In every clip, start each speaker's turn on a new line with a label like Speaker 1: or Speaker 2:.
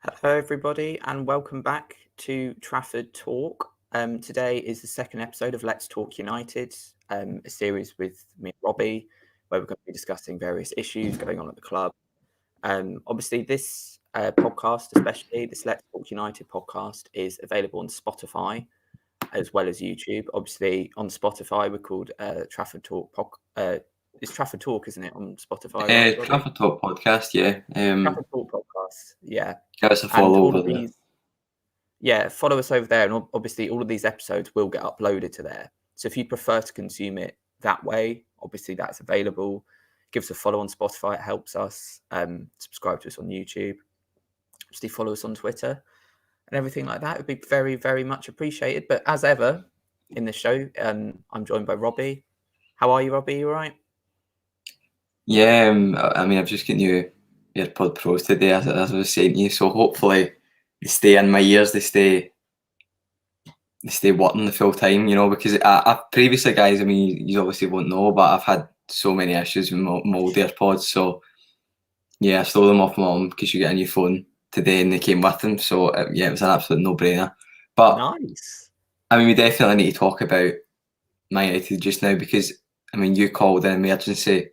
Speaker 1: Hello, everybody, and welcome back to Trafford Talk. Today is the second episode of Let's Talk United, a series with me and Robbie, where we're going to be discussing various issues going on at the club. Obviously, this podcast, especially this Let's Talk United podcast, is available on Spotify as well as YouTube. Obviously, on Spotify, we're called Trafford Talk. It's Trafford Talk, isn't it, on Spotify? Right, Robbie?
Speaker 2: Trafford Talk podcast, yeah.
Speaker 1: Trafford Talk podcast, yeah.
Speaker 2: Give us a
Speaker 1: And
Speaker 2: follow
Speaker 1: all
Speaker 2: over
Speaker 1: of
Speaker 2: there.
Speaker 1: these, yeah, follow us over there, and obviously all of these episodes will get uploaded to there. So if you prefer to consume it that way, obviously that's available. Give us a follow on Spotify; it helps us. Subscribe to us on YouTube. Obviously, follow us on Twitter and everything like that. It would be very, very much appreciated. But as ever in the show, I'm joined by Robbie. How are you, Robbie? You all right?
Speaker 2: Yeah, I mean, I've just got new AirPod Pros today, as I was saying to you. So hopefully they stay in my ears. They stay working the full time, because I previously, guys, I mean, you obviously won't know, but I've had so many issues with my old AirPods. So yeah, I stole them off my mum because you get a new phone today, and they came with them. So yeah, it was an absolute no-brainer. But
Speaker 1: Nice.
Speaker 2: I mean, we definitely need to talk about Man United just now because I mean, you called an emergency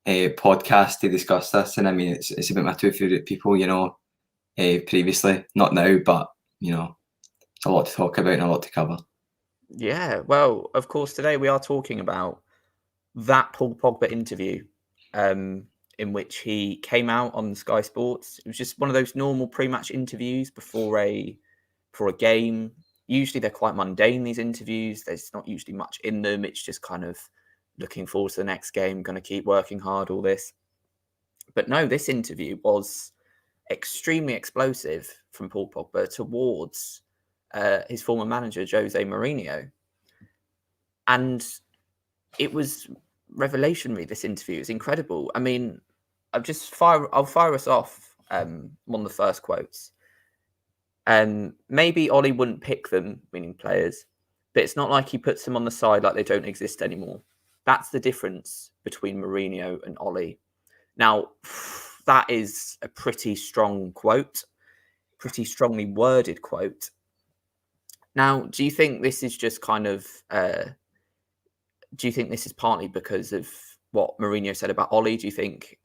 Speaker 2: podcast to discuss this, and I mean, it's about my two favourite people, previously, not now, but it's a lot to talk about and a lot to cover.
Speaker 1: Yeah, well, of course, today we are talking about that Paul Pogba interview, in which he came out on Sky Sports. It was just one of those normal pre-match interviews before a game. Usually they're quite mundane, these interviews. There's not usually much in them. It's just kind of looking forward to the next game, going to keep working hard, all this. But no, this interview was extremely explosive from Paul Pogba towards his former manager, Jose Mourinho. And it was revelationary, this interview. It's incredible. I mean, I'll fire us off one of the first quotes. Maybe Ollie wouldn't pick them, meaning players, but it's not like he puts them on the side like they don't exist anymore. That's the difference between Mourinho and Ollie. Now, that is a pretty strong quote, pretty strongly worded quote. Now, do you think this is just kind of... do you think this is partly because of what Mourinho said about Ollie? Do you think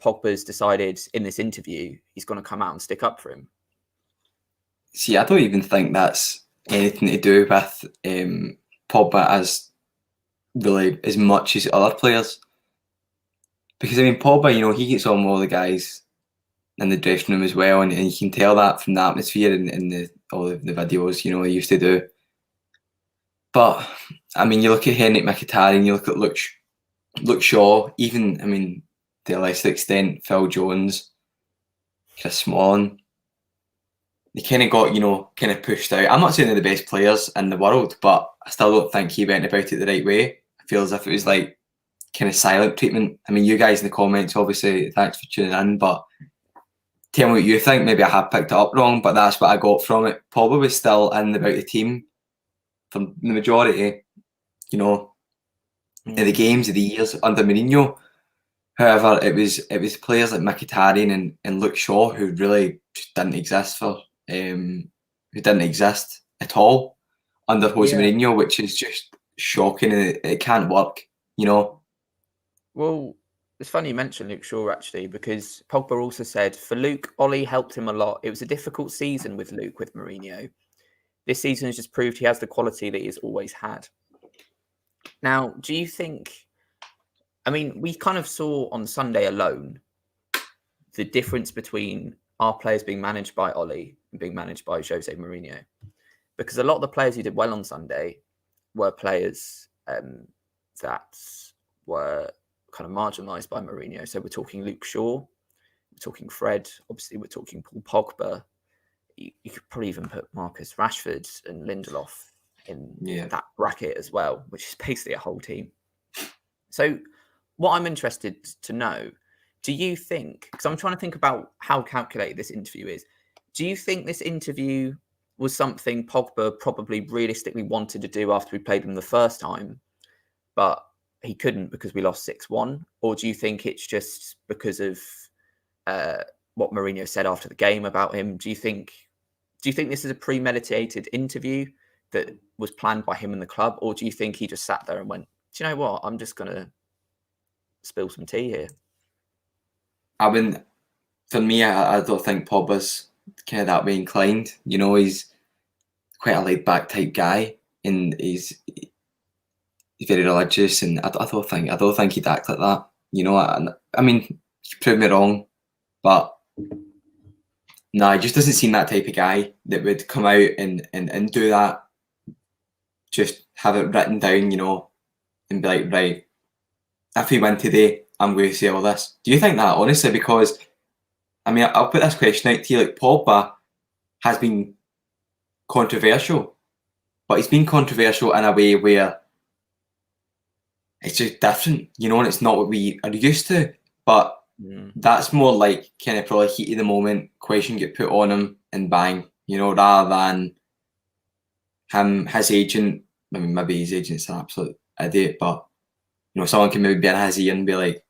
Speaker 1: Pogba's decided in this interview he's going to come out and stick up for him?
Speaker 2: See, I don't even think that's anything to do with Pogba as really as much as other players. Because I mean, Pogba, he gets on with all the guys in the dressing room as well, and you can tell that from the atmosphere and all the videos, he used to do. But I mean, you look at Henrik Mkhitaryan, you look at Luke Shaw, even, I mean, to a lesser extent, Phil Jones, Chris Smalling. They kind of got, kind of pushed out. I'm not saying they're the best players in the world, but I still don't think he went about it the right way. I feel as if it was like kind of silent treatment. I mean, you guys in the comments, obviously, thanks for tuning in, but tell me what you think. Maybe I have picked it up wrong, but that's what I got from it. Pogba was still in about the team for the majority, of the games of the years under Mourinho. However, it was players like Mkhitaryan and Luke Shaw who really just didn't exist who didn't exist at all under Jose Mourinho, which is just shocking, and it can't work,
Speaker 1: Well, it's funny you mentioned Luke Shaw, actually, because Pogba also said for Luke, Ollie helped him a lot. It was a difficult season with Luke with Mourinho. This season has just proved he has the quality that he's always had. Now, do you think... I mean, we kind of saw on Sunday alone the difference between our players being managed by Ollie and being managed by Jose Mourinho. Because a lot of the players who did well on Sunday were players that were kind of marginalised by Mourinho. So we're talking Luke Shaw, we're talking Fred, obviously we're talking Paul Pogba. You could probably even put Marcus Rashford and Lindelof in that bracket as well, which is basically a whole team. So what I'm interested to know, do you think, because I'm trying to think about how calculated this interview is, do you think this interview was something Pogba probably realistically wanted to do after we played them the first time, but he couldn't because we lost 6-1? Or do you think it's just because of what Mourinho said after the game about him. Do you think this is a premeditated interview that was planned by him and the club, or do you think he just sat there and went, "Do you know what? I'm just going to spill some tea here"?
Speaker 2: I mean, for me, I don't think Pogba's kind of that way inclined. He's quite a laid back type guy, and he's very religious, and I don't think he'd act like that. I mean, you prove me wrong, but no, he just doesn't seem that type of guy that would come out and do that. Just have it written down, and be like, right, if we win today, I'm going to say all this. Do you think that, honestly? Because, I mean, I'll put this question out to you. Like, Pogba has been controversial, but he's been controversial in a way where it's just different, and it's not what we are used to. But that's more like kind of probably heat of the moment, question get put on him, and bang, rather than his agent. I mean, maybe his agent's an absolute idiot, but someone can maybe be in his ear and be like,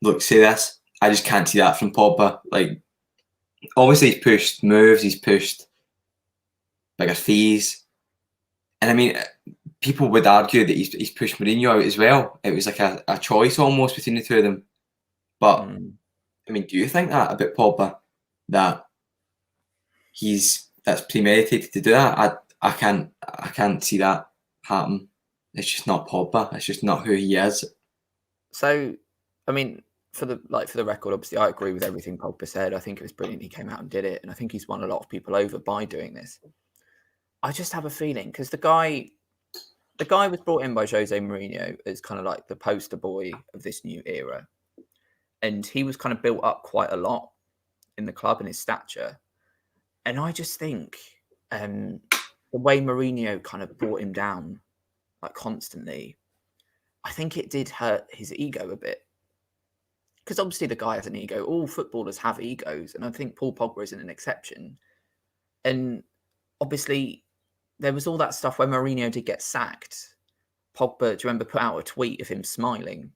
Speaker 2: "Look, say this." I just can't see that from Pogba. Like, obviously he's pushed moves, he's pushed bigger fees, and I mean, people would argue that he's pushed Mourinho out as well. It was like a choice almost between the two of them. But I mean, do you think that about Pogba, that that's premeditated to do that? I can't see that happen. It's just not Pogba. It's just not who he is.
Speaker 1: So, I mean, for the record, obviously, I agree with everything Pogba said. I think it was brilliant he came out and did it, and I think he's won a lot of people over by doing this. I just have a feeling because the guy was brought in by Jose Mourinho as kind of like the poster boy of this new era, and he was kind of built up quite a lot in the club and his stature. And I just think the way Mourinho kind of brought him down, like constantly, I think it did hurt his ego a bit. Because obviously the guy has an ego. All footballers have egos, and I think Paul Pogba isn't an exception. And obviously, there was all that stuff where Mourinho did get sacked. Pogba, do you remember, put out a tweet of him smiling,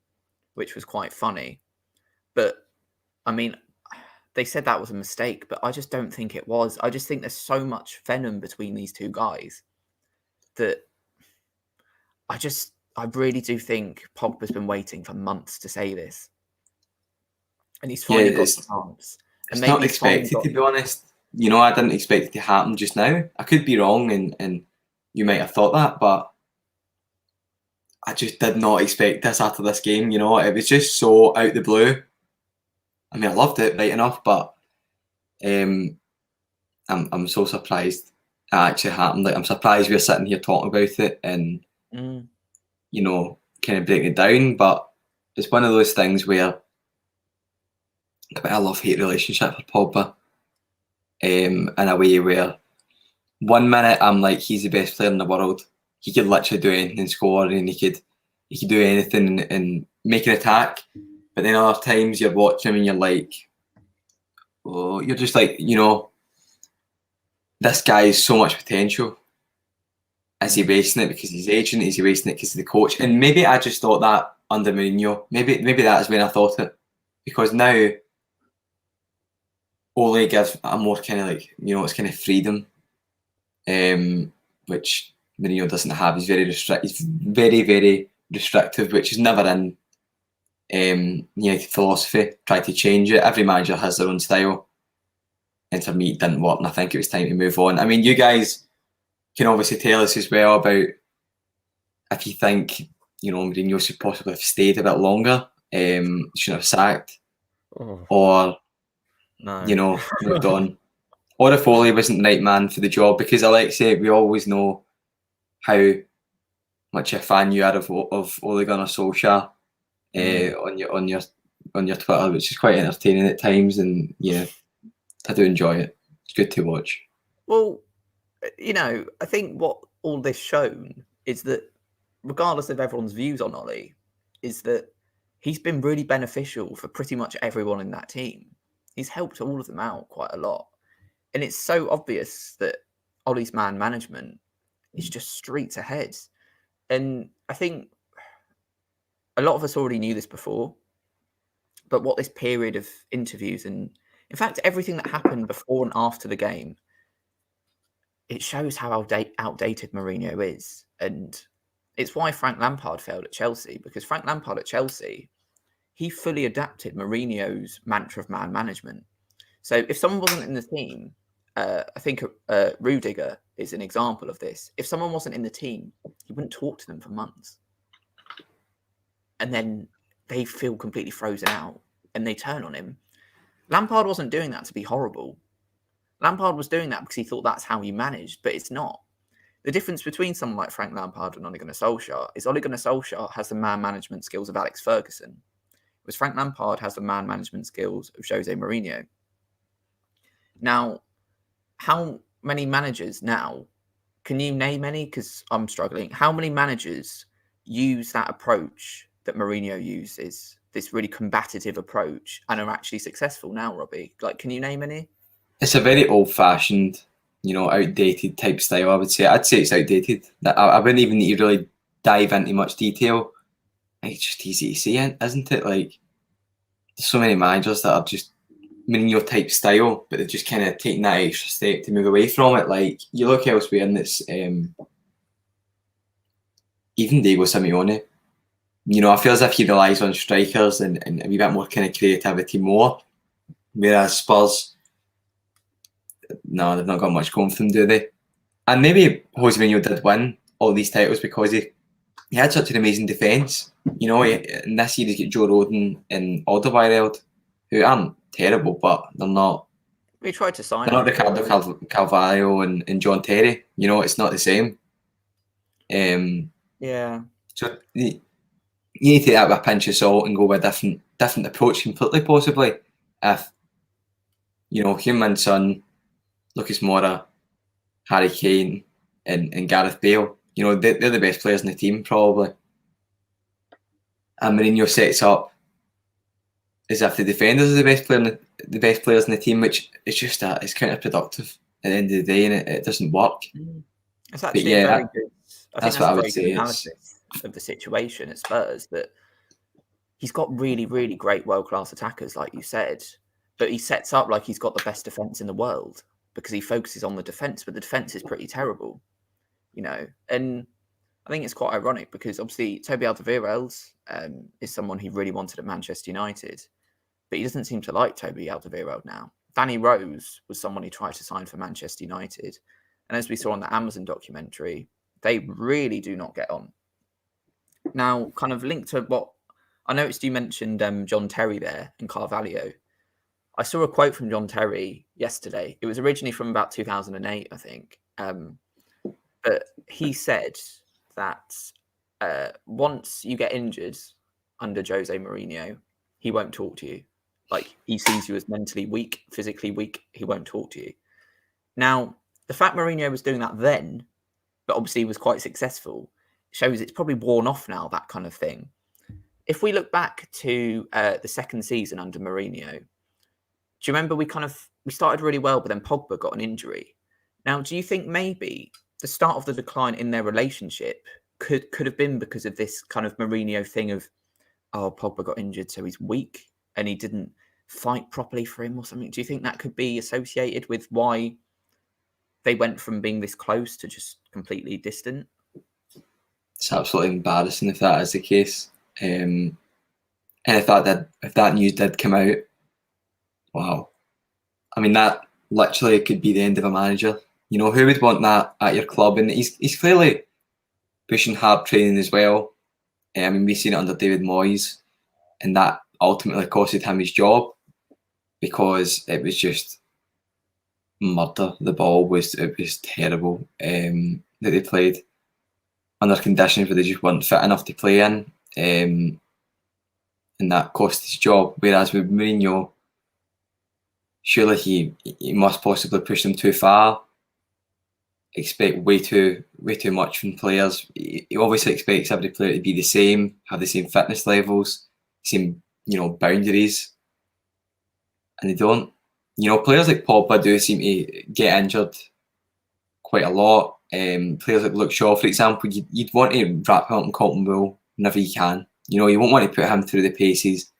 Speaker 1: which was quite funny. But, I mean, they said that was a mistake, but I just don't think it was. I just think there's so much venom between these two guys that I really do think Pogba's been waiting for months to say this. And he's finally got the chance.
Speaker 2: It's not expected, to be honest. I didn't expect it to happen just now. I could be wrong, and you might have thought that, but I just did not expect this after this game. It was just so out the blue. I mean, I loved it right enough, but I'm so surprised it actually happened. Like, I'm surprised we're sitting here talking about it and kind of breaking it down. But it's one of those things where a bit of a love-hate relationship with Pogba. In a way where 1 minute I'm like, he's the best player in the world. He could literally do anything and score, and he could do anything and make an attack. But then other times you're watching him and you're like, oh, you're just like, this guy has so much potential. Is he wasting it because he's agent? Is he wasting it because of the coach? And maybe I just thought that under Mourinho. Maybe that is when I thought it, because now Ole gives a more kind of like, it's kind of freedom, which Mourinho doesn't have. He's very He's very, very restrictive, which is never in United philosophy. Try to change it. Every manager has their own style, and for me, it didn't work. And I think it was time to move on. I mean, you guys can obviously tell us as well about if you think Mourinho should possibly have stayed a bit longer, shouldn't have sacked, or moved on, or if Ole wasn't the right man for the job. Because Alexei, we always know how much a fan you are of Ole Gunnar Solskjaer on your Twitter, which is quite entertaining at times, and yeah, I do enjoy it. It's good to watch.
Speaker 1: Well, I think what all this shown is that, regardless of everyone's views on Ole, is that he's been really beneficial for pretty much everyone in that team. He's helped all of them out quite a lot. And it's so obvious that Ole's man management is just streets ahead. And I think a lot of us already knew this before, but what this period of interviews and In fact, everything that happened before and after the game, it shows how outdated Mourinho is. And it's why Frank Lampard failed at Chelsea, because Frank Lampard at Chelsea, he fully adapted Mourinho's mantra of man management. So if someone wasn't in the team, I think Rudiger is an example of this. If someone wasn't in the team, he wouldn't talk to them for months. And then they feel completely frozen out and they turn on him. Lampard wasn't doing that to be horrible. Lampard was doing that because he thought that's how he managed, but it's not. The difference between someone like Frank Lampard and Ole Gunnar Solskjaer is Ole Gunnar Solskjaer has the man management skills of Alex Ferguson, whereas Frank Lampard has the man management skills of Jose Mourinho. Now, how many managers now, can you name any? Because I'm struggling. How many managers use that approach that Mourinho uses, this really combative approach, and are actually successful now, Robbie? Like, can you name any?
Speaker 2: It's a very old-fashioned, outdated type style, I would say. I'd say it's outdated. I wouldn't even need to really dive into much detail. It's just easy to see, isn't it? Like, there's so many managers that are just Mourinho type style, but they've just kind of taken that extra step to move away from it. Like, you look elsewhere in this, even Diego Simeone, I feel as if he relies on strikers and a wee bit more kind of creativity more. Whereas Spurs, no, they've not got much going for them, do they? And maybe Jose Mourinho did win all these titles because he had such an amazing defence. And this year he's got Joe Rodon and Alderweireld, who aren't terrible, but they're not.
Speaker 1: We tried to sign.
Speaker 2: They're not Ricardo Carvalho and John Terry. It's not the same.
Speaker 1: Yeah.
Speaker 2: So you need to take that with a pinch of salt and go with a different approach completely, possibly. If Heung-min Son, Lucas Moura, Harry Kane, and Gareth Bale, they're the best players in the team probably. And Mourinho sets up as if the defenders are the best players in the team, which is just it's counterproductive at the end of the day, and it doesn't work.
Speaker 1: It's actually very good. That's what I would say.
Speaker 2: Analysis
Speaker 1: of the situation at Spurs, that he's got really, really great world-class attackers, like you said, but he sets up like he's got the best defense in the world because he focuses on the defense, but the defense is pretty terrible, and I think it's quite ironic because obviously Toby Alderweireld is someone he really wanted at Manchester United, but he doesn't seem to like Toby Alderweireld now. Danny Rose was someone he tried to sign for Manchester United, and as we saw on the Amazon documentary, they really do not get on. Now, kind of linked to what I noticed, you mentioned John Terry there and Carvalho. I saw a quote from John Terry yesterday. It was originally from about 2008, I think. But he said that once you get injured under Jose Mourinho, he won't talk to you. Like, he sees you as mentally weak, physically weak. He won't talk to you. Now, the fact Mourinho was doing that then, but obviously was quite successful, shows it's probably worn off now, that kind of thing. If we look back to the second season under Mourinho, do you remember we started really well, but then Pogba got an injury? Now, do you think maybe the start of the decline in their relationship could have been because of this kind of Mourinho thing of, Pogba got injured, so he's weak, and he didn't fight properly for him or something? Do you think that could be associated with why they went from being this close to just completely distant?
Speaker 2: It's absolutely embarrassing if that is the case. And if that news did come out, wow. I mean, that literally could be the end of a manager. Who would want that at your club? And he's clearly pushing hard training as well. We've seen it under David Moyes, and that ultimately costed him his job because it was just murder. The ball was terrible that they played under conditions where they just weren't fit enough to play in, and that cost his job. Whereas with Mourinho, surely he must possibly push them too far, expect way too much from players. He obviously expects every player to be the same, have the same fitness levels, same boundaries, and they don't. Players like Pogba do seem to get injured quite a lot. Players like Luke Shaw, for example, you'd want to wrap him up in cotton wool whenever you can. You won't want to put him through the paces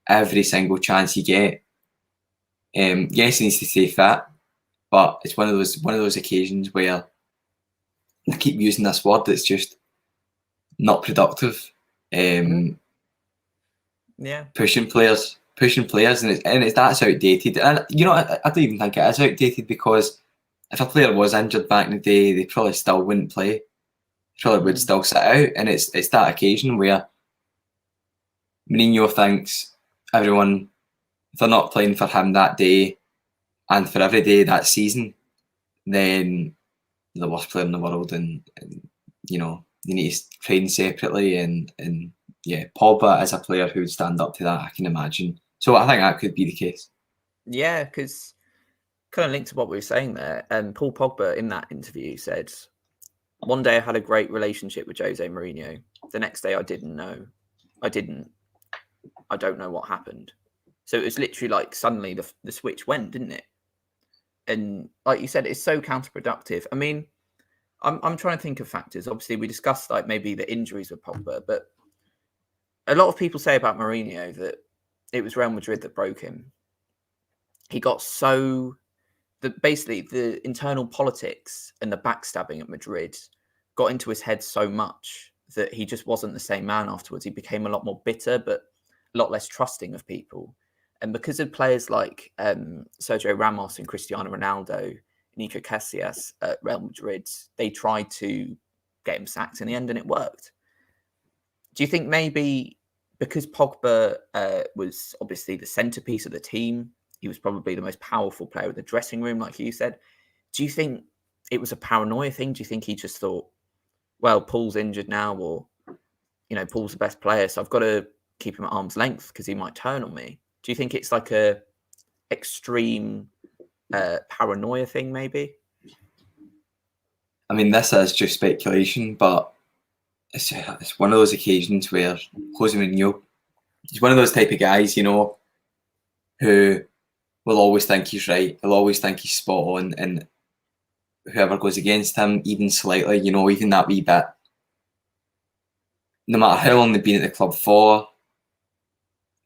Speaker 2: every single chance you get. Yes, he needs to stay fit, but it's one of those occasions where I keep using this word that's just not productive.
Speaker 1: Yeah.
Speaker 2: Pushing players, and it's that's outdated. And I don't even think it is outdated, because if a player was injured back in the day, they probably still wouldn't play. Probably would still sit out, and it's that occasion where Mourinho thinks everyone, if they're not playing for him that day and for every day that season, then they're the worst player in the world, and they need to train separately, and yeah, Pogba is a player who would stand up to that, I can imagine. So I think that could be the case.
Speaker 1: Yeah, because kind of linked to what we were saying there, and Paul Pogba in that interview said, one day I had a great relationship with Jose Mourinho. The next day I didn't know. I don't know what happened. So it was literally like suddenly the switch went, didn't it? And like you said, it's so counterproductive. I mean, I'm trying to think of factors. Obviously, we discussed like maybe the injuries with Pogba, but a lot of people say about Mourinho that it was Real Madrid that broke him. He got so basically the internal politics and the backstabbing at Madrid got into his head so much that he just wasn't the same man afterwards. He became a lot more bitter, but a lot less trusting of people. And because of players like Sergio Ramos and Cristiano Ronaldo, Nico Casillas at Real Madrid, they tried to get him sacked in the end, and it worked. Do you think maybe because Pogba was obviously the centerpiece of the team, he was probably the most powerful player in the dressing room, like you said, do you think it was a paranoia thing? Do you think he just thought, well, Paul's injured now, or, Paul's the best player, so I've got to keep him at arm's length because he might turn on me? Do you think it's like a extreme paranoia thing, maybe?
Speaker 2: I mean, this is just speculation, but it's one of those occasions where Jose Mourinho, he's one of those type of guys, who will always think he's right. He'll always think he's spot on, and whoever goes against him, even slightly, even that wee bit, no matter how long they've been at the club for,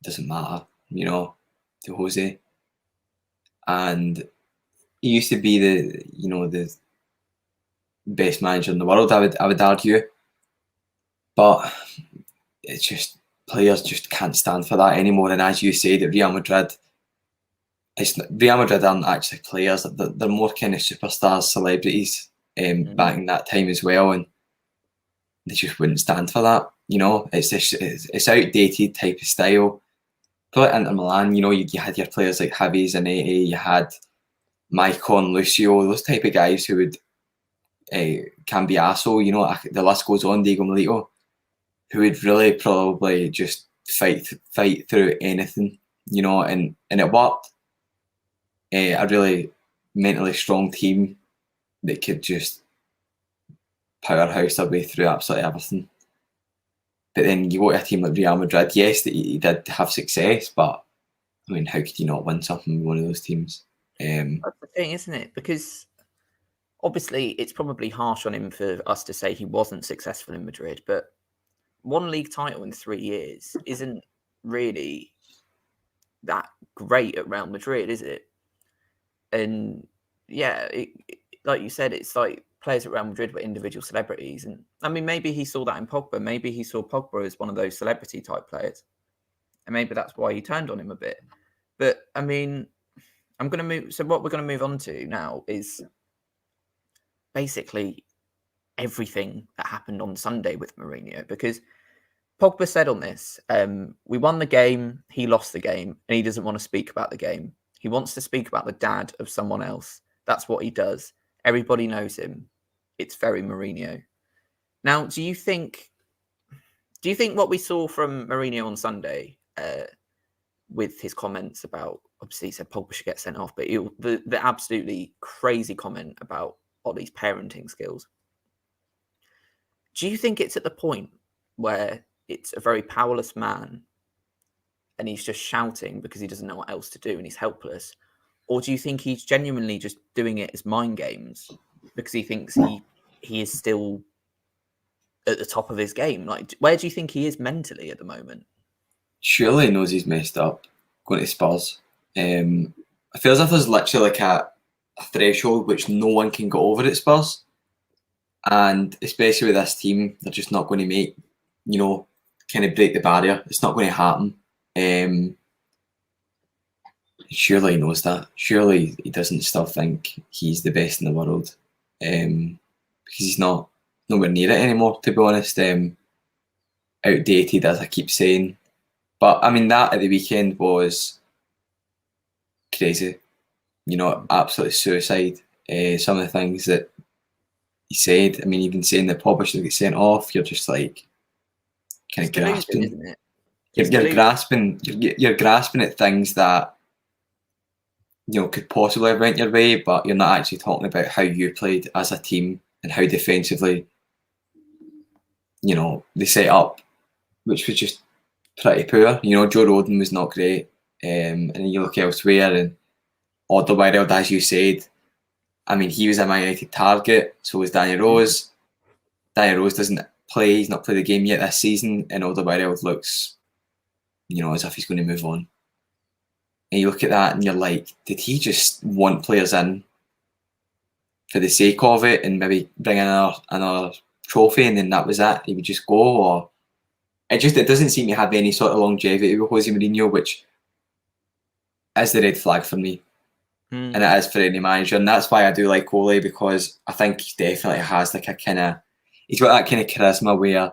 Speaker 2: it doesn't matter, to Jose. And he used to be the best manager in the world, I would argue. But it's just, players just can't stand for that anymore. And as you said, at Real Madrid, Real Madrid aren't actually players. They're more kind of superstars, celebrities back in that time as well. And they just wouldn't stand for that. It's outdated type of style. Probably Inter Milan, you had your players like Javi Zanetti, you had Maicon, Lucio, those type of guys who would Cambiaso, the list goes on, Diego Milito, who would really probably just fight through anything, and it worked. A really mentally strong team that could just powerhouse their way through absolutely everything. But then you go to a team like Real Madrid, yes, that he did have success, but I mean, how could you not win something with one of those teams?
Speaker 1: That's the thing, isn't it? Because obviously it's probably harsh on him for us to say he wasn't successful in Madrid, but one league title in 3 years isn't really that great at Real Madrid, is it? And yeah, like you said, it's like players at Real Madrid were individual celebrities. And I mean, maybe he saw that in Pogba. Maybe he saw Pogba as one of those celebrity type players. And maybe that's why he turned on him a bit. But I mean, I'm going to move. So what we're going to move on to now is basically everything that happened on Sunday with Mourinho, because Pogba said on this, we won the game, he lost the game, and he doesn't want to speak about the game. He wants to speak about the dad of someone else. That's what he does. Everybody knows him. It's very Mourinho. Now, do you think what we saw from Mourinho on Sunday, with his comments about, obviously he said Pogba should get sent off, but the absolutely crazy comment about Ollie's parenting skills, do you think it's at the point where it's a very powerless man and he's just shouting because he doesn't know what else to do and he's helpless? Or do you think he's genuinely just doing it as mind games because he thinks he is still at the top of his game? Like, where do you think he is mentally at the moment?
Speaker 2: Surely he knows he's messed up going to Spurs. I feel as if there's literally like a threshold which no one can go over at Spurs, and especially with this team, they're just not going to make, kind of break the barrier. It's not going to happen. Surely he knows that. Surely he doesn't still think he's the best in the world, because he's not nowhere near it anymore. To be honest, outdated as I keep saying. But I mean, that at the weekend was crazy. Absolute suicide. Some of the things that he said. I mean, even saying that Pogba should get sent off. You're just like kind of grasping,
Speaker 1: isn't it?
Speaker 2: You're grasping. You're grasping at things that could possibly have went your way, but you're not actually talking about how you played as a team and how defensively, they set up, which was just pretty poor. Joe Rodon was not great, and then you look elsewhere, and Alderweireld, as you said, I mean, he was a Man United target, so was Danny Rose. Danny Rose doesn't play, he's not played the game yet this season, and Alderweireld looks, as if he's going to move on. And you look at that and you're like, did he just want players in for the sake of it and maybe bring in another trophy and then that was it? He would just go? Or it doesn't seem to have any sort of longevity with Jose Mourinho, which is the red flag for me. And it is for any manager. And that's why I do like Ole, because I think he definitely has like he's got that kind of charisma where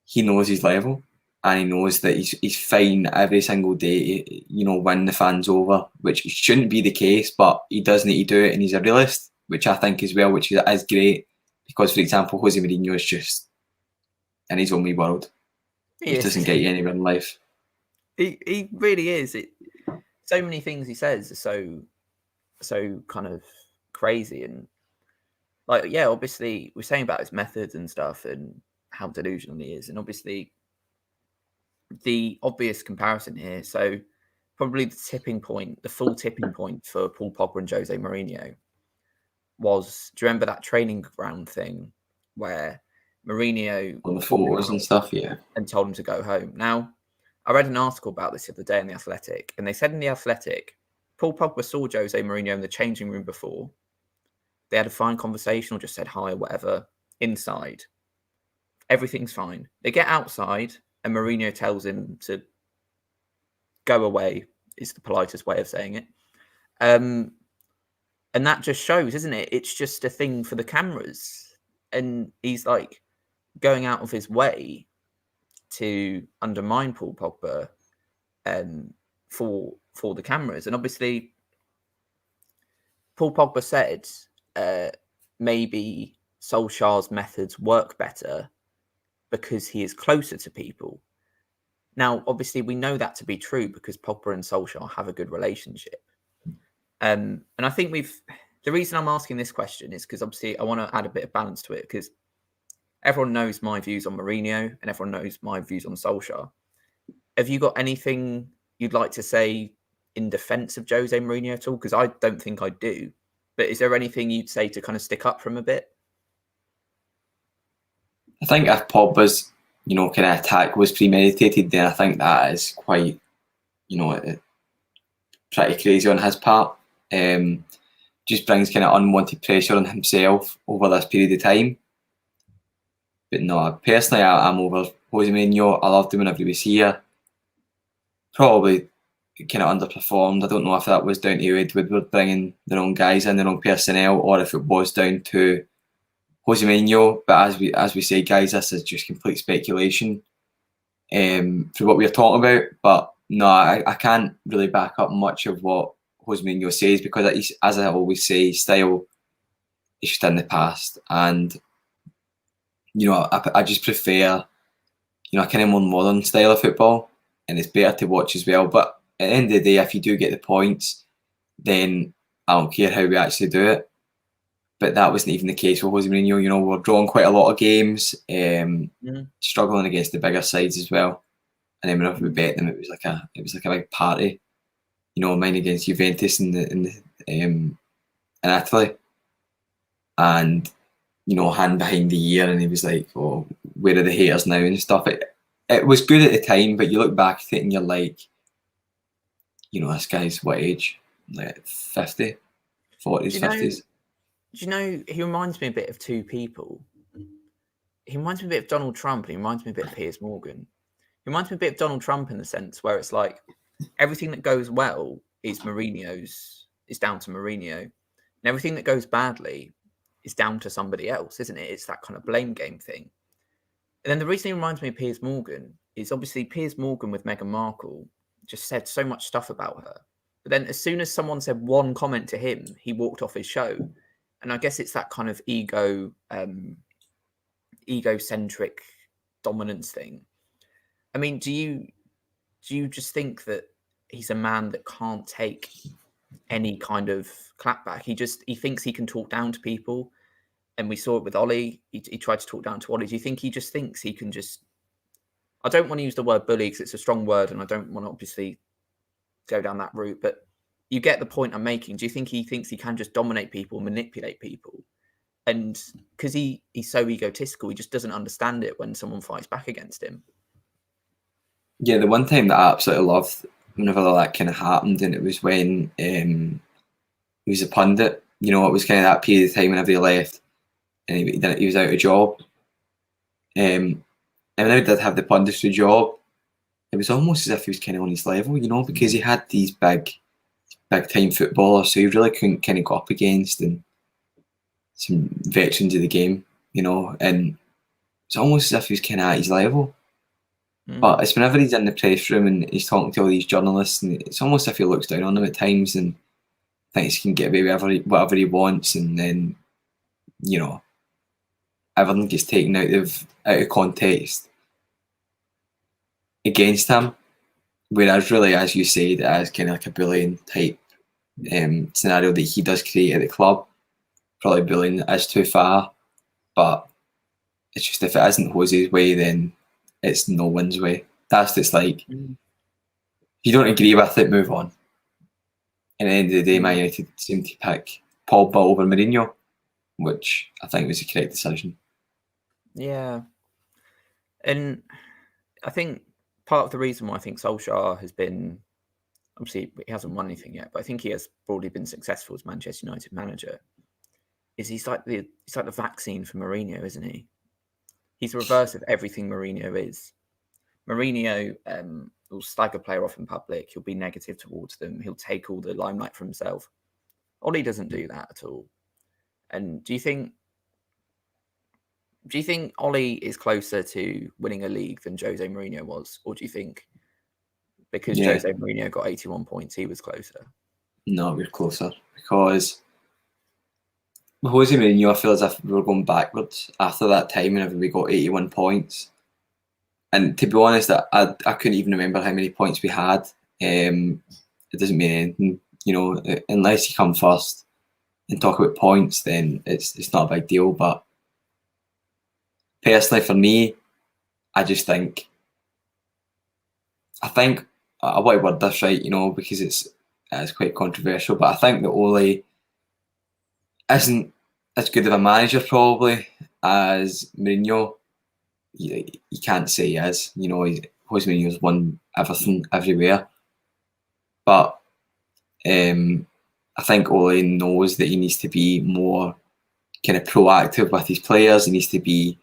Speaker 2: he knows his level. And he knows that he's fine every single day, win the fans over, which shouldn't be the case, but he does need to do it, and he's a realist, which I think as well, which is great, because, for example, Jose Mourinho is just in his own wee world. He doesn't get you anywhere in life.
Speaker 1: He really is. So many things he says are so kind of crazy, and like, yeah, obviously we're saying about his methods and stuff and how delusional he is, and obviously the obvious comparison here, so probably the full tipping point for Paul Pogba and Jose Mourinho was, do you remember that training ground thing where Mourinho
Speaker 2: on the photos and stuff, yeah,
Speaker 1: and told him to go home? Now, I read an article about this the other day in The Athletic, and they said in The Athletic, Paul Pogba saw Jose Mourinho in the changing room before. They had a fine conversation or just said hi or whatever. Inside, everything's fine. They get outside, and Mourinho tells him to go away, is the politest way of saying it. And that just shows, isn't it? It's just a thing for the cameras. And he's like going out of his way to undermine Paul Pogba for the cameras. And obviously, Paul Pogba said maybe Solskjaer's methods work better because he is closer to people. Now, obviously, we know that to be true because Pogba and Solskjaer have a good relationship. And I think the reason I'm asking this question is because obviously I want to add a bit of balance to it, because everyone knows my views on Mourinho and everyone knows my views on Solskjaer. Have you got anything you'd like to say in defense of Jose Mourinho at all? Because I don't think I do. But is there anything you'd say to kind of stick up for him a bit?
Speaker 2: I think if Pogba's, kind of attack was premeditated, then I think that is quite, pretty crazy on his part. Just brings kind of unwanted pressure on himself over this period of time. But no, personally, I'm over Jose Mourinho. I loved him whenever he was here. Probably kind of underperformed. I don't know if that was down to Ed Woodward bringing the wrong guys in, the wrong personnel, or if it was down to Jose Mourinho. But as we say, guys, this is just complete speculation for what we're talking about. But no, I can't really back up much of what Jose Mourinho says, because, as I always say, his style is just in the past. And, I just prefer, a kind of more modern style of football, and it's better to watch as well. But at the end of the day, if you do get the points, then I don't care how we actually do it. But that wasn't even the case with Jose Mourinho. We're drawing quite a lot of games, struggling against the bigger sides as well. And then whenever we bet them, it was like a big party. Mine against Juventus in Italy, and hand behind the ear, and he was like, "Oh, where are the haters now?" and stuff. It was good at the time, but you look back at it and you're like, this guy's what age? Like 50, 40s, 50s.
Speaker 1: Do you know, he reminds me a bit of two people. He reminds me a bit of Donald Trump, and he reminds me a bit of Piers Morgan. He reminds me a bit of Donald Trump in the sense where it's like everything that goes well is down to Mourinho, and everything that goes badly is down to somebody else, isn't it? It's that kind of blame game thing. And then the reason he reminds me of Piers Morgan is obviously Piers Morgan with Meghan Markle just said so much stuff about her. But then as soon as someone said one comment to him, he walked off his show. And I guess it's that kind of egocentric dominance thing. I mean, do you just think that he's a man that can't take any kind of clapback? He thinks he can talk down to people. And we saw it with Ollie. He tried to talk down to Ollie. Do you think he just thinks he can just... I don't want to use the word bully because it's a strong word and I don't want to obviously go down that route, but you get the point I'm making. Do you think he thinks he can just dominate people, manipulate people? And because he's so egotistical, he just doesn't understand it when someone fights back against him.
Speaker 2: Yeah, the one time that I absolutely loved whenever that kind of happened, and it was when he was a pundit. It was kind of that period of time whenever he left and he was out of job. And when he did have the punditry job, it was almost as if he was kind of on his level, because he had these big time footballers, so he really couldn't kind of go up against and some veterans of the game, and it's almost as if he was kind of at his level. But it's whenever he's in the press room and he's talking to all these journalists, and it's almost as if he looks down on them at times and thinks he can get away with whatever he wants, and then everything gets taken out of context against him. Whereas really, as you said, it is kind of like a bullying type scenario that he does create at the club. Probably bullying is too far, but it's just if it isn't Jose's way, then it's no one's way. That's just like, if you don't agree with it, move on. And at the end of the day, Man United seemed to pick Paul Pogba over Mourinho, which I think was the correct decision.
Speaker 1: Yeah. And I think part of the reason why I think Solskjaer has been, obviously he hasn't won anything yet, but I think he has broadly been successful as Manchester United manager, is he's like the vaccine for Mourinho, isn't he? He's the reverse of everything Mourinho is. Mourinho will slag a player off in public. He'll be negative towards them. He'll take all the limelight for himself. Ollie doesn't do that at all. And do you think Ollie is closer to winning a league than Jose Mourinho was? Or do you think because Jose Mourinho got 81 points, he was closer?
Speaker 2: No, we're closer because Jose Mourinho, I feel as if we were going backwards after that time whenever we got 81 points. And to be honest, I couldn't even remember how many points we had. It doesn't mean anything, unless you come first and talk about points, then it's not a big deal. But personally, for me, I think I want to word this right, because it's quite controversial. But I think that Ole isn't as good of a manager probably as Mourinho. You can't say he is. Jose Mourinho's won everything everywhere. But I think Ole knows that he needs to be more kind of proactive with his players. He needs to be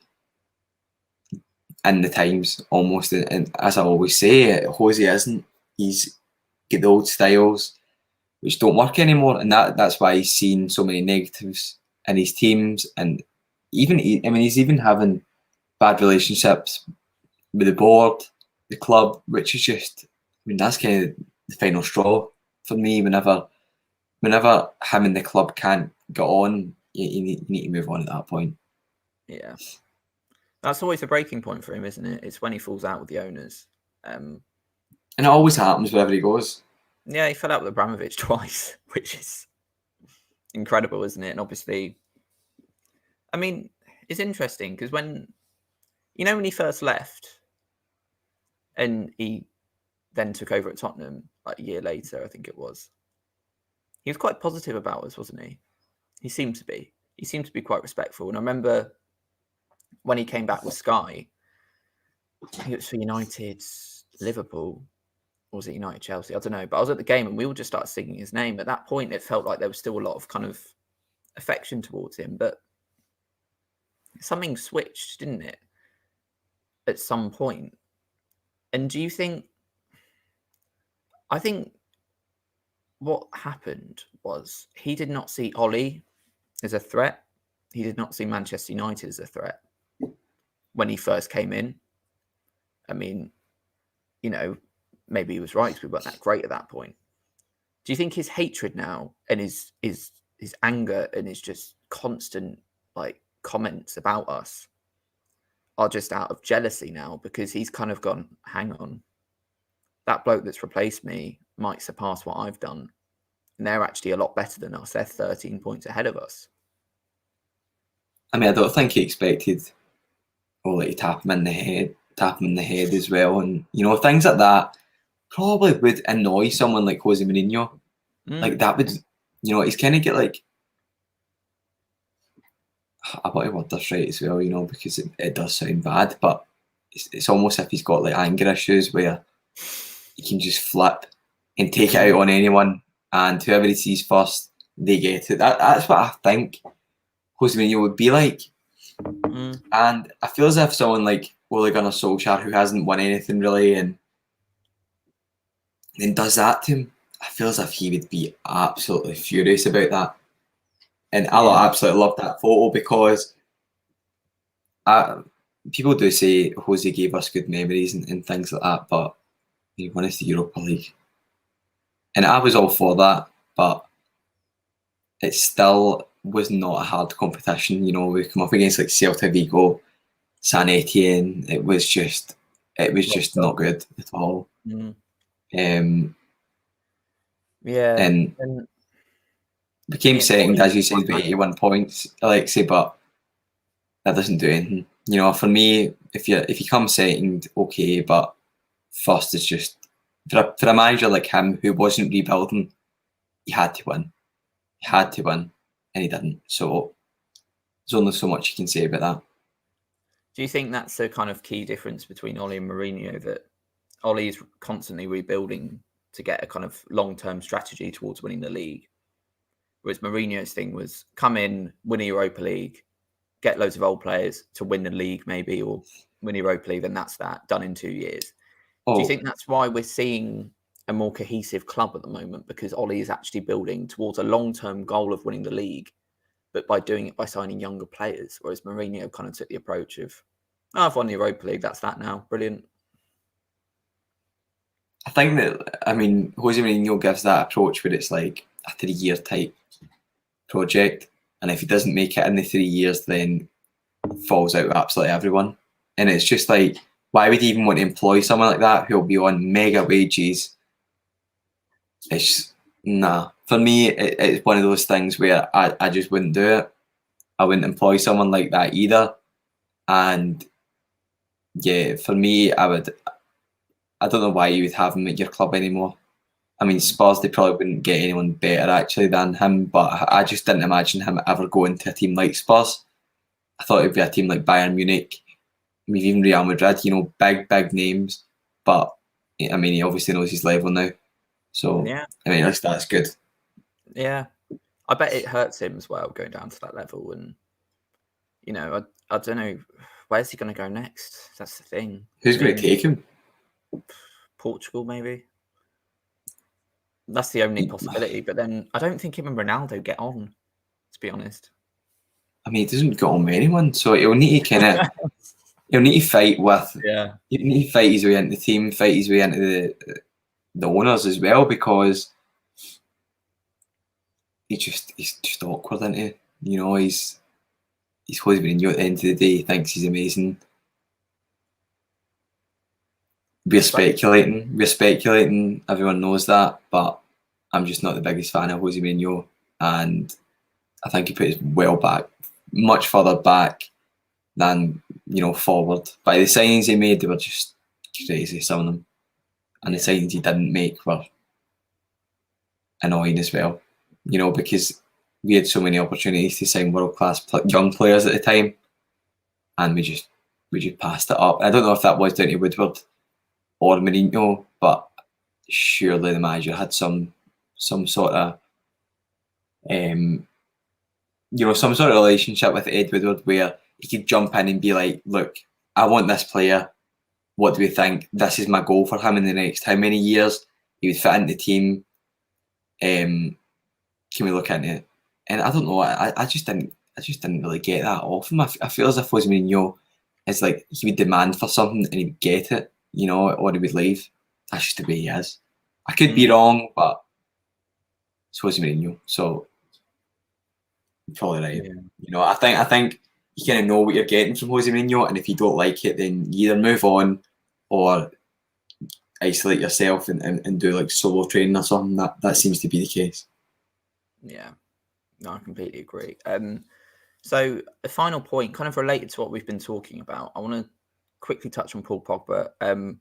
Speaker 2: in the times almost. And as I always say, Jose isn't. He's got the old styles which don't work anymore, and that's why he's seen so many negatives in his teams. And he's even having bad relationships with the board, the club, which is just, that's kind of the final straw for me. Whenever him and the club can't get on, you need to move on at that point.
Speaker 1: Yeah. That's always a breaking point for him, isn't it? It's when he falls out with the owners. And
Speaker 2: it always happens wherever he goes.
Speaker 1: Yeah, he fell out with Abramovich twice, which is incredible, isn't it? And obviously, it's interesting because when he first left and he then took over at Tottenham like a year later, I think it was, he was quite positive about us, wasn't he? He seemed to be. He seemed to be quite respectful. And I remember when he came back with Sky, I think it was for United, Liverpool, or was it United Chelsea? I don't know. But I was at the game and we all just started singing his name. At that point, it felt like there was still a lot of kind of affection towards him, but something switched, didn't it? At some point. And do you think? I think what happened was he did not see Ollie as a threat. He did not see Manchester United as a threat when he first came in. I mean, you know, maybe he was right because we weren't that great at that point. Do you think his hatred now and his anger and his just constant like comments about us are just out of jealousy now because he's kind of gone, hang on, that bloke that's replaced me might surpass what I've done. And they're actually a lot better than us. They're 13 points ahead of us.
Speaker 2: I mean, I don't think he expected Ole to tap him in the head as well. And, you know, things like that probably would annoy someone like Jose Mourinho. Like, that would, you know, he's kind of get like, I want to word this right as well, you know, because it does sound bad, but it's almost if he's got like anger issues where he can just flip and take it out on anyone, and whoever he sees first, they get it. That's what I think Jose Mourinho would be like. And I feel as if someone like Ole Gunnar Solskjaer, who hasn't won anything really, and then does that to him, I feel as if he would be absolutely furious about that. And I absolutely love that photo because people do say Jose gave us good memories and things like that, but he won us the Europa League. And I was all for that, but it still was not a hard competition. You know, we come up against like Celta Vigo, San Etienne. It was just not good at all. And became second, as you said, with 81 points, Alexei, but that doesn't do anything. You know, for me, if you come second, okay, but first is just for a manager like him who wasn't rebuilding, he had to win. He had to win, and he didn't. So there's only so much you can say about that.
Speaker 1: Do you think that's the kind of key difference between Ollie and Mourinho, that Ollie is constantly rebuilding to get a kind of long-term strategy towards winning the league, whereas Mourinho's thing was come in, win a Europa League, get loads of old players to win the league maybe, or win a Europa League, then that's that, done in 2 years. Do you think that's why we're seeing a more cohesive club at the moment? Because Ollie is actually building towards a long-term goal of winning the league, but by doing it by signing younger players, whereas Mourinho kind of took the approach of, oh, I've won the Europa League, that's that now, brilliant.
Speaker 2: I think that, I mean, Jose Mourinho gives that approach where it's like a 3-year type project, and if he doesn't make it in the 3 years, then falls out with absolutely everyone. And it's just like, why would you even want to employ someone like that who'll be on mega wages? It's just, nah. For me, it's one of those things where I just wouldn't do it. I wouldn't employ someone like that either. And yeah, for me, I don't know why you would have him at your club anymore. I mean, Spurs, they probably wouldn't get anyone better actually than him, but I just didn't imagine him ever going to a team like Spurs. I thought it'd be a team like Bayern Munich, maybe even Real Madrid, you know, big names. But I mean, he obviously knows his level now. So, yeah. I mean, that's good.
Speaker 1: Yeah. I bet it hurts him as well going down to that level. And, you know, I don't know, where's he going to go next? That's the thing.
Speaker 2: Who's going to take him?
Speaker 1: Portugal, maybe. That's the only possibility. But then I don't think him and Ronaldo get on, to be honest.
Speaker 2: I mean, he doesn't get on with anyone, so he'll need to he'll need to fight with.
Speaker 1: Yeah.
Speaker 2: He'll need to fight his way into the team, fight his way into the owners as well, because he's just awkward, isn't he? You know, he's Jose Mourinho at the end of the day. He thinks he's amazing. We're speculating. Everyone knows that, but I'm just not the biggest fan of Jose Mourinho, and I think he put his much further back than, you know, forward. By the signings he made, they were just crazy, some of them, and the signings he didn't make were annoying as well. You know, because we had so many opportunities to sign world-class young players at the time, and we just passed it up. I don't know if that was down to Woodward or Mourinho, but surely the manager had some sort of some sort of relationship with Ed Woodward where he could jump in and be like, look, I want this player. What do we think? This is my goal for him in the next how many years? He would fit into the team. Can we look into it? And I don't know. I just didn't really get that off him. I feel as if Jose Mourinho is like he would demand for something and he'd get it, or he would leave. That's just the way he is. I could be wrong, but it's Jose Mourinho, so you're probably right.
Speaker 1: Yeah.
Speaker 2: I think you kind of know what you're getting from Jose Mourinho, and if you don't like it, then you either move on or isolate yourself and do like solo training or something. That seems to be the case.
Speaker 1: Yeah, no, I completely agree. So a final point, kind of related to what we've been talking about, I want to quickly touch on Paul Pogba.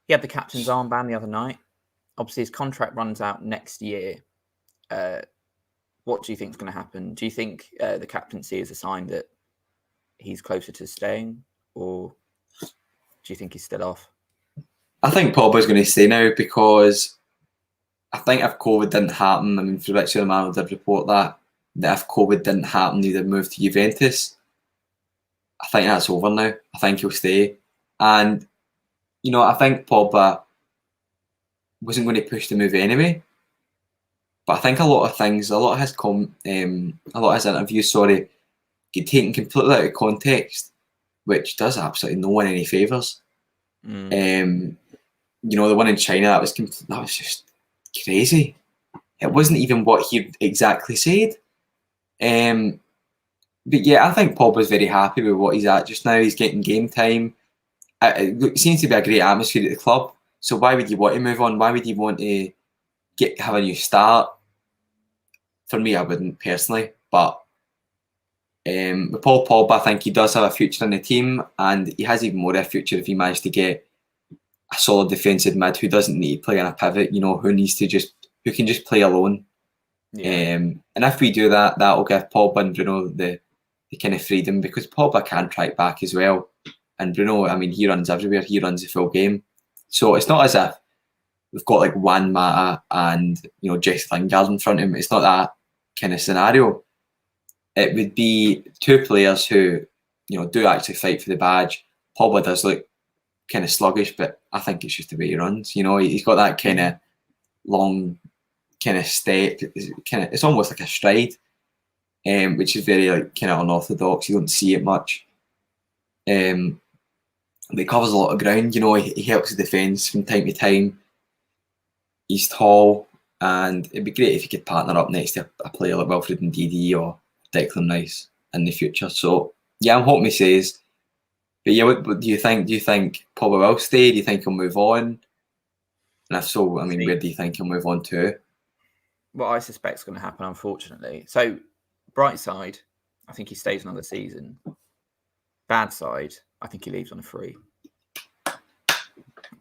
Speaker 1: He had the captain's armband the other night. Obviously, his contract runs out next year. What do you think is going to happen? Do you think the captaincy is a sign that he's closer to staying, or do you think he's still off?
Speaker 2: I think Pogba's going to stay now because I think if COVID didn't happen, I mean, Fabrizio Romano did report that if COVID didn't happen, he'd have moved to Juventus. I think that's over now. I think he'll stay. And, I think Pogba wasn't going to push the move anyway. But I think a lot of his interviews, get taken completely out of context, which does absolutely no one any favours. The one in China, that was just crazy. It wasn't even what he exactly said. But yeah, I think Pogba's very happy with what he's at just now. He's getting game time. It seems to be a great atmosphere at the club. So why would you want to move on? Why would you want to have a new start? For me, I wouldn't personally. But with Paul Pogba, I think he does have a future in the team, and he has even more of a future if he managed to get a solid defensive mid who doesn't need to play on a pivot. Who can just play alone. Yeah. And if we do that, that will give Pogba and Bruno the kind of freedom, because Pogba can track back as well. And Bruno, I mean, he runs everywhere. He runs the full game. So it's not as if we've got like Juan Mata and Jesse Lingard in front of him. It's not that kind of scenario. It would be two players who do actually fight for the badge. Pogba does look kind of sluggish, but I think it's just the way he runs. He's got that kind of long kind of step. It's almost like a stride, which is very kind of unorthodox. You don't see it much. But he covers a lot of ground. He helps the defence from time to time. He's tall, and it'd be great if he could partner up next to a player like Wilfred Ndidi or Declan Rice in the future. So yeah, I'm hoping he says. But yeah, what do you think? Do you think Pogba will stay? Do you think he'll move on? And if so, I mean, where do you think he'll move on to?
Speaker 1: What I suspect is going to happen, unfortunately. So, bright side, I think he stays another season. Bad side, I think he leaves on a free.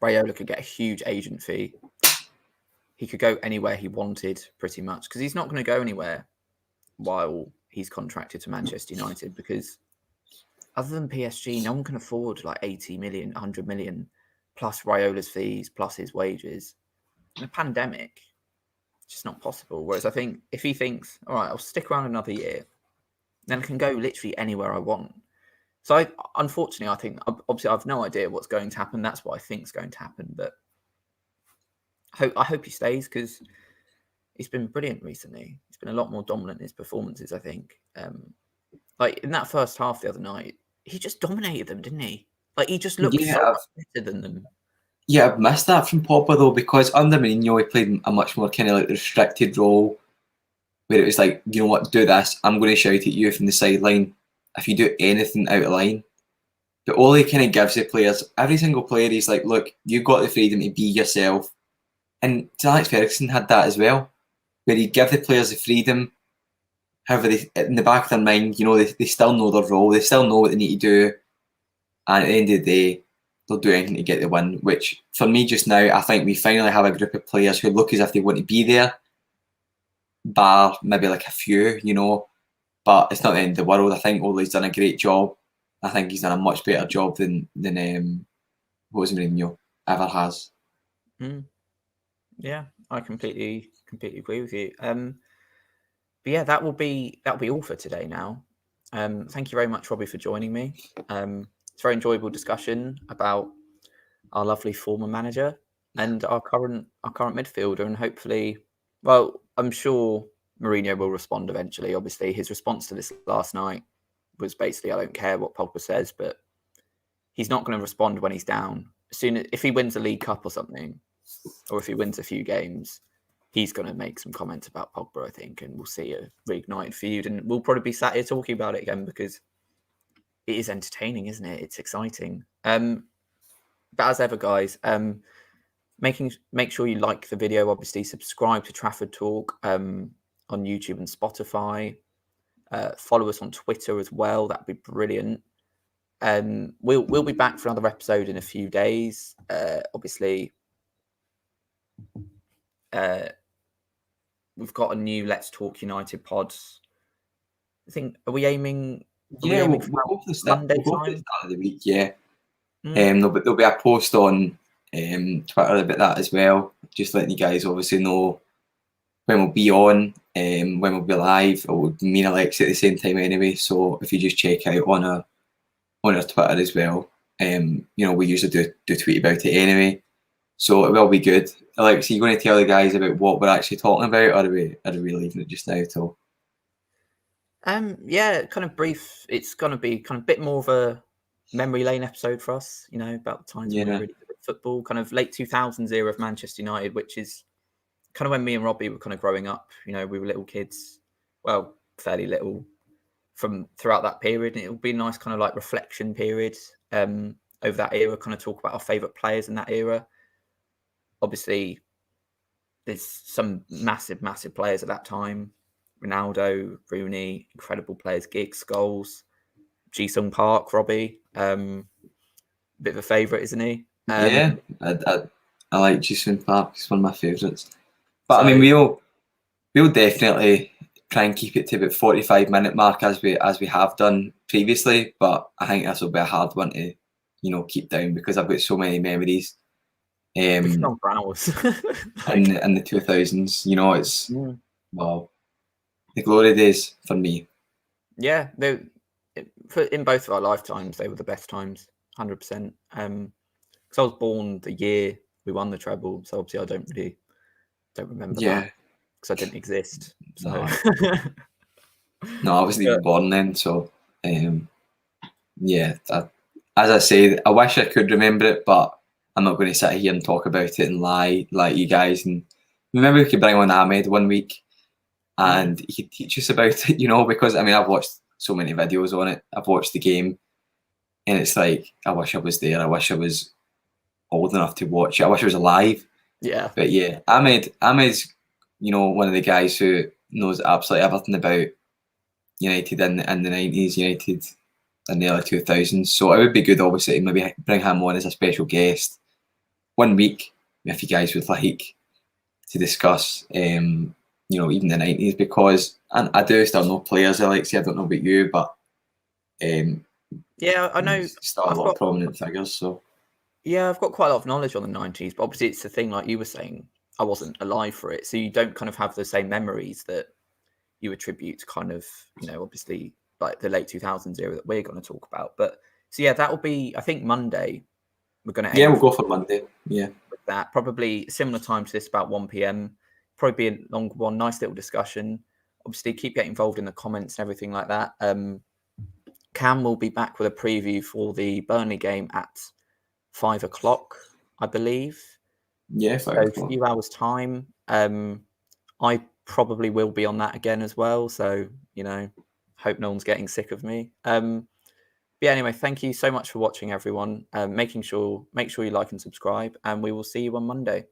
Speaker 1: Raiola could get a huge agent fee. He could go anywhere he wanted, pretty much, because he's not going to go anywhere while he's contracted to Manchester United, because other than PSG, no one can afford like 80 million, 100 million, plus Raiola's fees, plus his wages. In a pandemic, it's just not possible. Whereas I think if he thinks, all right, I'll stick around another year, then I can go literally anywhere I want. So unfortunately, I think, obviously, I have no idea what's going to happen. That's what I think is going to happen. But I hope he stays, because he's been brilliant recently. He's been a lot more dominant in his performances, I think. Like in that first half the other night, he just dominated them, didn't he? Like he just looked so much better than them.
Speaker 2: Yeah, I've missed that from Pogba though, because under Mourinho he played a much more kind of like restricted role, where it was like, you know what, do this, I'm going to shout at you from the sideline if you do anything out of line. But all he kind of gives the players, every single player, he's like, look, you've got the freedom to be yourself. And Alex Ferguson had that as well, where he'd give the players the freedom. However, in the back of their mind, they still know their role, they still know what they need to do. And at the end of the day, they'll do anything to get the win, which for me just now, I think we finally have a group of players who look as if they want to be there, bar maybe like a few, but it's not the end of the world. I think Ole's done a great job. I think he's done a much better job than Jose Mourinho ever has.
Speaker 1: Yeah, I completely agree with you. But yeah, that'll be all for today now. Thank you very much, Robbie, for joining me. It's a very enjoyable discussion about our lovely former manager and our current midfielder, and hopefully, well, I'm sure Mourinho will respond eventually. Obviously, his response to this last night was basically, "I don't care what Pogba says," but he's not going to respond when he's down. If he wins a League Cup or something, or if he wins a few games, he's going to make some comments about Pogba, I think, and we'll see a reignited feud, and we'll probably be sat here talking about it again because it is entertaining, isn't it? It's exciting. But as ever, guys, make sure you like the video. Obviously, subscribe to Trafford Talk on YouTube and Spotify. Follow us on Twitter as well. That'd be brilliant. We'll be back for another episode in a few days. Obviously, we've got a new Let's Talk United pods. I think, are we aiming?
Speaker 2: Yeah, we'll go for the start of the week. Yeah, there'll be a post on Twitter about that as well. Just letting you guys obviously know when we'll be on, when we'll be live. It will be me and Alexei at the same time anyway. So if you just check out on our Twitter as well, we usually do tweet about it anyway. So it will be good. Alexei, you going to tell the guys about what we're actually talking about, or are we leaving it just now at all?
Speaker 1: Yeah, kind of brief. It's going to be kind of a bit more of a memory lane episode for us, about the times when we were really good at football, kind of late 2000s era of Manchester United, which is kind of when me and Robbie were kind of growing up. We were little kids, well, fairly little throughout that period. And it'll be a nice kind of like reflection period over that era, kind of talk about our favourite players in that era. Obviously, there's some massive players at that time. Ronaldo, Rooney, incredible players, Giggs, Scholes, Ji-sung Park, Robbie, bit of a favourite, isn't he?
Speaker 2: Yeah, I like Ji-sung Park. He's one of my favourites. But I mean, we'll definitely try and keep it to about 45-minute mark as we have done previously. But I think this will be a hard one to keep down because I've got so many memories.
Speaker 1: On for hours.
Speaker 2: in the 2000s, it's wow. The glory days for me.
Speaker 1: Yeah, in both of our lifetimes, they were the best times, 100%. Because I was born the year we won the treble, so obviously I don't remember that because I didn't exist. So
Speaker 2: no, I wasn't even born then. So as I say, I wish I could remember it, but I'm not going to sit here and talk about it and lie like you guys. And remember, we could bring on Ahmed one week and he could teach us about it, because I mean, I've watched so many videos on it. I've watched the game and it's like, I wish I was there. I wish I was old enough to watch it. I wish I was alive.
Speaker 1: Yeah.
Speaker 2: But yeah, Ahmed's, one of the guys who knows absolutely everything about United in the 90s, United in the early 2000s. So it would be good, obviously, to maybe bring him on as a special guest one week, if you guys would like to discuss, even the 90s, because I do still know players, Alexei. I don't know about you, but
Speaker 1: yeah, I know
Speaker 2: still a lot of prominent figures. So
Speaker 1: yeah, I've got quite a lot of knowledge on the 90s, but obviously it's the thing, like you were saying, I wasn't alive for it, so you don't kind of have the same memories that you attribute to kind of, obviously like the late 2000s era that we're going to talk about. But so yeah, that will be, I think, Monday. We're going to
Speaker 2: we'll go for Monday. Yeah,
Speaker 1: with that, probably similar time to this, about 1 p.m. Probably be a long one, nice little discussion. Obviously, keep getting involved in the comments and everything like that. Cam will be back with a preview for the Burnley game at 5 o'clock, I believe.
Speaker 2: Yeah, 5 o'clock.
Speaker 1: So a few hours time. I probably will be on that again as well. So, hope no one's getting sick of me. But yeah, anyway, thank you so much for watching, everyone. Make sure you like and subscribe, and we will see you on Monday.